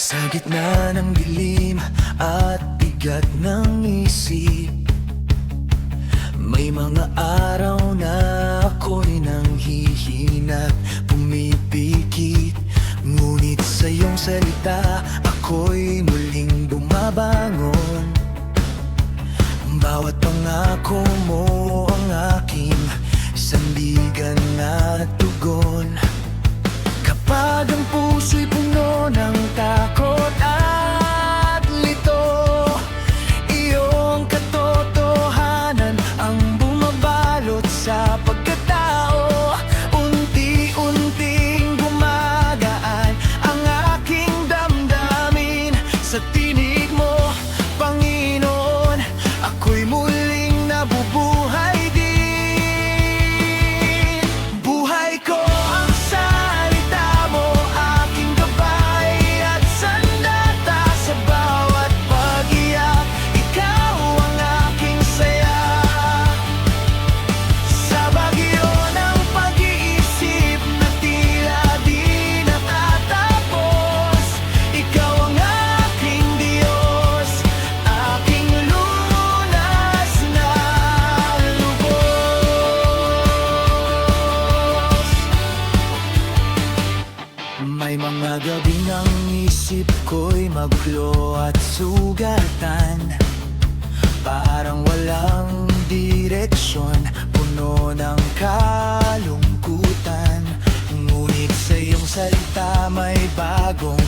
Sa gitna ng dilim at bigat ng isip, may mga araw na ako'y nanghihinat, pumipikit. Ngunit sa iyong salita, ako'y muling bumabangon. Bawat pangako mo ang aking sandigan at tugon. Kapag ang puso'y puno ng takot at lito, iyong katotohanan ang bumabalot sa pagkatao. Unti-unting gumagaan ang aking damdamin. Sa tinig mo, Panginoon, ako'y muling nabubuhay din. Buhay ko ang salita mo, aking gabay at sandata. Sa bawat pag-iyak, ikaw ang aking saya. Sa bagyo ng pag-iisip na tila di natatapos, ikaw ang aking Diyos, aking lunas na lubos. May mga gabi ng isip ko'y magulo at sugatan, parang walang direksyon, puno ng kalungkutan. Ngunit sa iyong salita may bagong